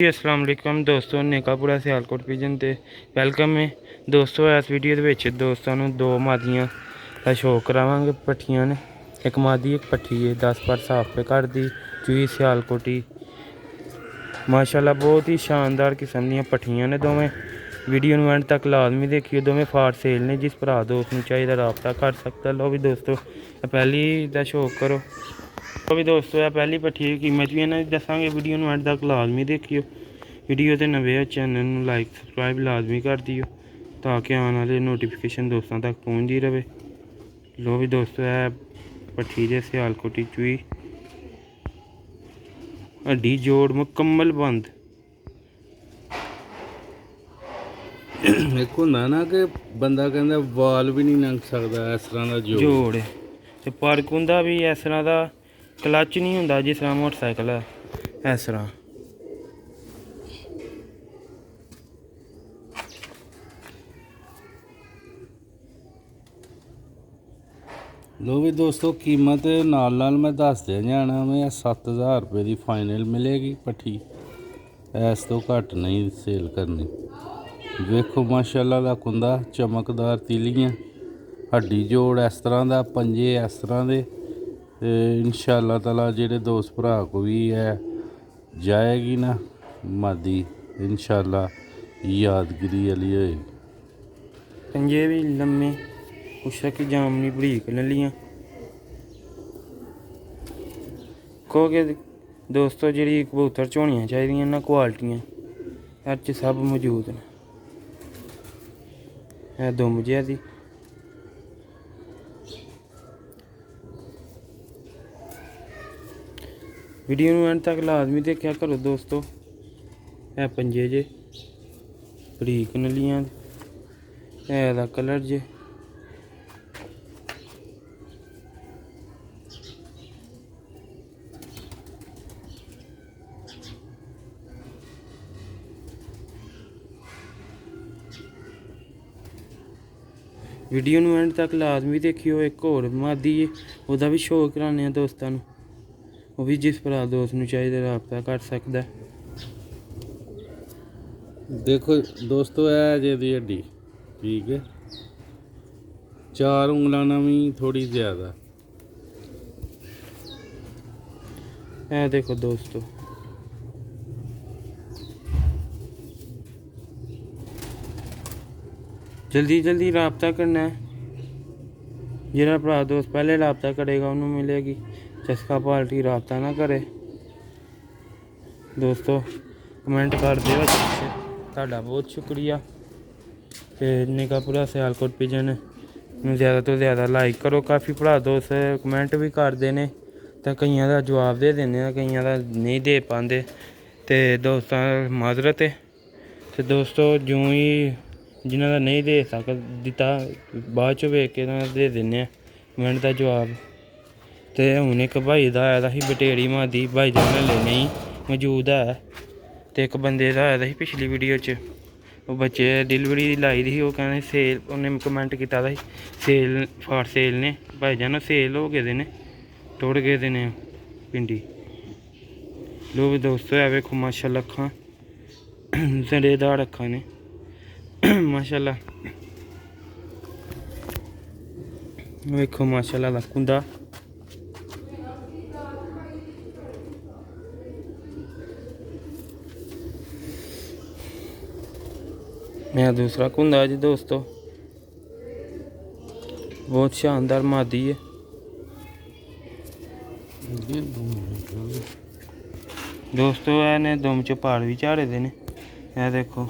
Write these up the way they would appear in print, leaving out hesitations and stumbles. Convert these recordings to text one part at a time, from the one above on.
जी अस्सलाम वालेकुम दोस्तों, नेकापुरा सियालकोट पिजन ते वेलकम है दोस्तों। इस वीडियो के दोस्तों दो मादियां का शो करावांगे। पट्ठियां ने एक मादी एक पट्ठी है 10 पर साफ पे घर दी चूई सियालकोटी माशाल्लाह बहुत ही शानदार किस्म दी पट्ठियां ने। दोवें वीडियो एंड तक लाजमी देखियो। दोवें फार सेल ने, जिस भरा दोस्त में चाहिए रबता कर सकता। लो भी दोस्तों पहली का शौक करो। तो भी दोस्तों पहली पट्ठी की कीमत भी इन्हें दसांगे। वीडियो एंड तक लाजमी देखियो। वीडियो तो नवे चैनल लाइक सबसक्राइब लाजमी कर दियो ताकि आने वाले नोटिफिकेशन दोस्तों तक पहुँचती रहे। लो भी दोस्तों है पट्ठी जे सियालकोटी चूई हड्डी जोड़ मुकम्मल बंद। एक होंदा ना कि बंदा कहंदा वाल भी नहीं लंघ सकदा, इस तरह का जोड़ ते फर्क हुंदा भी इस तरह का। क्लच नहीं हुंदा जिस तरह मोटरसाइकिल है इस तरह। लो भी दोस्तों कीमत नाल नाल मैं दस दे जाना। मैं 7000 रुपये की फाइनल मिलेगी पट्ठी, इस तो घट नहीं सेल करनी। वेखो माशाल्लाह दा कुंदा चमकदार तीलियां हड्डी जोड़ इस तरह का, पंजे इस तरह के। इंशाअल्लाह ताला जेह्ड़े दोस्त भरा को भी है जाएगी ना मादी, इंशाअल्लाह यादगिरी वाली होएगी। पंजे भी लम्मे कुछ कि जामनी बरीक नलियां कहोगे दोस्तों। जी कबूतर झोनियां चाहिए ना क्वालिटियां हर च सब मौजूद ने। है दुम जिहा दी वीडियो एंड तक लाजमी देखा करो दोस्तों। है पंजे जे बरीक नलियां है दा कलर जे। वीडियो एंड तक लाजमी देखियो। एक होर मादी है वह भी शो कराने दोस्तों। वो भी जिस भरा दोस्त में चाहिए रबता कर सकता है। देखो दोस्तों है जेदी हड्डी ठीक है, 4 उंगलां भी थोड़ी ज़्यादा है। देखो दोस्तों जल्दी जल्दी रबता करना है। जिहड़ा भरा दोस्त पहले रबता करेगा उन्होंने मिलेगी। चस्का पार्टी रबता ना करे दोस्तों। कमेंट कर दियो तुहाडा बहुत शुक्रिया। तो नेकापुरा सियालकोट पिजन ज़्यादा तो ज़्यादा लाइक करो। काफ़ी भरा दोस्त कमेंट भी करते हैं तो कईयां दा जवाब दे देने, कईयां दा नहीं दे पाते। तो दोस्तों माजरत है। तो दोस्तों जो ही जिन्हों का नहीं दे दिता बाद च वेख के दे देने कमेंट का जवाब। तो हूँ एक भाई का आया ही बटेड़ी मादी भाई जान ले नहीं मौजूद है। तो एक बंदे का आया ही पिछली वीडियो च वो बच्चे डिलीवरी लाई दी ही। वो कहने सेल उन्हें कमेंट किया था सेल फार सेल ने भाई जान सेल हो गए ने टुट गए ने पिंडी। लो भी दोस्तों है वेखो माशाल्लाह अक्खां जड़ेदार अक्खां ने माशाल्लाह। वेखो माशाल्लाह दा कुंदा मेरा दूसरा कुंदा जी दोस्तों बहुत शानदार मादी है। दोस्तों ने दुम च पाड़ भी झाड़े दे ने। यह देखो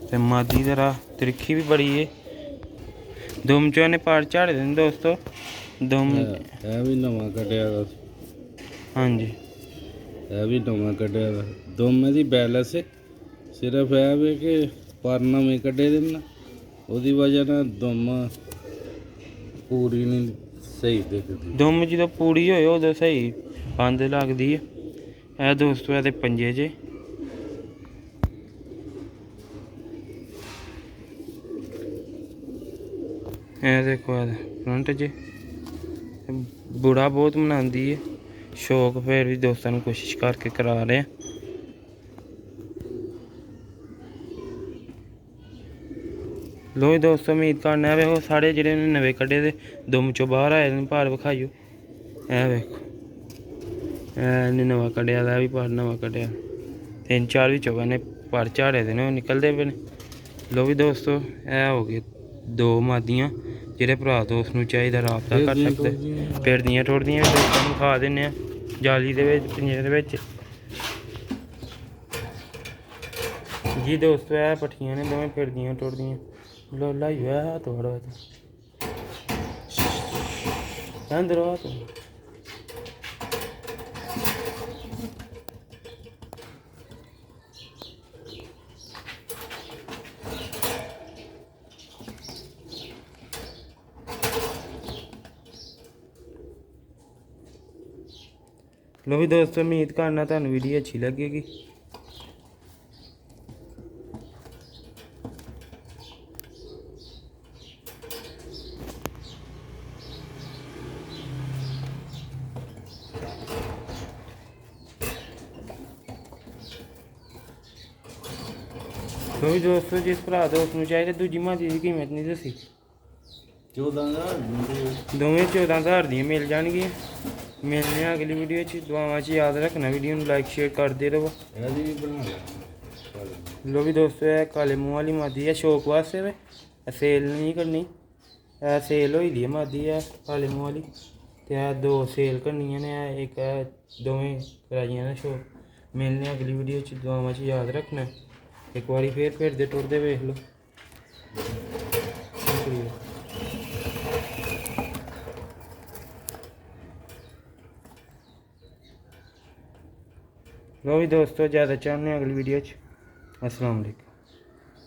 ते मादी जरा तिरखी भी बड़ी है। दुम चो ने पाड़ झाड़े दे दोस्तों। दुम भी नवा कटिया दा। हाँ जी भी नवा कटिया दा। दुम दी बैलेंस सिर्फ है कि पर नमें कटे दे ना, ओदी वजह ना दुम पूरी नहीं सही दिखदी। दुम जो पूरी होए उदो सही बंद लगदी है। यह दोस्तों ये पंजे जे देखो फ्रंट जे बुढ़ा बहुत मनाती है शौक। फिर भी दोस्तों कोशिश करके करा रहे हैं। ਲੋ ਜੀ ਦੋਸਤੋ ਉਮੀਦ ਕਰਨਾ ਵੇ ਉਹ ਸਾਰੇ ਜਿਹੜੇ ਨੇ ਨਵੇਂ ਕੱਢੇ ਦੇ ਦੁਮ ਚੋਂ ਬਾਹਰ ਆਏ ਨੇ ਭਾਰ ਵਿਖਾਈਓ। ਇਹ ਵੇਖੋ ਇਹਨੇ ਨਵਾਂ ਕੱਢਿਆ ਦਾ ਵੀ ਭਾਰ ਨਵਾਂ ਕੱਢਿਆ 3-4 ਵਿੱਚੋਂ ਕਹਿੰਦੇ ਭਾਰ ਝਾੜੇ ਦੇ ਨੇ ਉਹ ਨਿਕਲਦੇ ਪਏ ਨੇ। ਲੋ ਵੀ ਦੋਸਤੋ ਇਹ ਹੋ ਗਏ 2 ਮਾਦੀਆਂ ਜਿਹੜੇ ਭਰਾ ਦੋਸਤ ਨੂੰ ਚਾਹੀਦਾ ਰਾਬਤਾ ਕਰ ਸਕਦੇ। ਫਿਰਦੀਆਂ ਟੁੱਟਦੀਆਂ ਵੀ ਦੋਸਤਾਂ ਨੂੰ ਖਾ ਦਿੰਦੇ ਆ ਜਾਲੀ ਦੇ ਵਿੱਚ ਪਿੰਜਰੇ ਦੇ ਵਿੱਚ ਜੀ ਦੋਸਤੋ। ਇਹ ਪੱਠੀਆਂ ਨੇ ਦੋਵੇਂ ਫਿਰਦੀਆਂ ਟੁੱਟਦੀਆਂ ਲੋ ਲਾਈ ਹੋਇਆ ਤੋੜੋ ਅੰਦਰ ਆ ਤੋ ਲੋ ਵੀ ਦੋਸਤੋ ਉਮੀਦ ਕਰਨਾ ਤੁਹਾਨੂੰ ਵੀਡੀਓ ਅੱਛੀ ਲੱਗੇਗੀ। ਲੋ ਵੀ ਦੋਸਤੋ ਜਿਸ ਭਰਾ ਦੋਸਤ ਨੂੰ ਚਾਹੀਦਾ ਦੂਜੀ ਮਾਦੀ ਦੀ ਕੀਮਤ ਨਹੀਂ ਦੱਸੀ 14,000 ਦੋਵੇਂ 14,000 ਦੀਆਂ ਮਿਲ ਜਾਣਗੀਆਂ। ਮਿਲਦੇ ਆ ਅਗਲੀ ਵੀਡੀਓ 'ਚ। ਦੁਆਵਾਂ 'ਚ ਯਾਦ ਰੱਖਣਾ ਵੀਡੀਓ ਨੂੰ ਲਾਈਕ ਸ਼ੇਅਰ ਕਰਦੇ ਰਹੋ। ਇਹਦੀ ਵੀ ਬਣਾ ਲਿਆ। ਲੋ ਵੀ ਦੋਸਤੋ ਇਹ ਕਾਲੇ ਮੂੰਹ ਵਾਲੀ ਮਾਦੀ ਹੈ ਸ਼ੌਕ ਵਾਸਤੇ ਵੇ ਸੇਲ ਨਹੀਂ ਕਰਨੀ। ਇਹ ਸੇਲ ਹੋਈ ਦੀ ਹੈ ਮਾਦੀ ਹੈ ਕਾਲੇ ਮੂੰਹ ਵਾਲੀ ਤੇ ਇਹ 2 ਸੇਲ ਕਰਨੀਆਂ ਨੇ ਇੱਕ ਦੋਵੇਂ ਕਰਾਈਆਂ ਨੇ ਸ਼ੌਕ। ਮਿਲਦੇ ਆ ਅਗਲੀ ਵੀਡੀਓ 'ਚ। ਦੁਆਵਾਂ 'ਚ ਯਾਦ ਰੱਖਣਾ। ਇੱਕ ਵਾਰੀ ਫੇਰ ਫਿਰਦੇ ਟੁਰਦੇ ਵੇਖ ਲਓ। ਸ਼ੁਕਰੀਆ। लो भी दोस्तों ज़्यादा चाहते हैं अगली वीडियो अस्सलाम वालेकुम।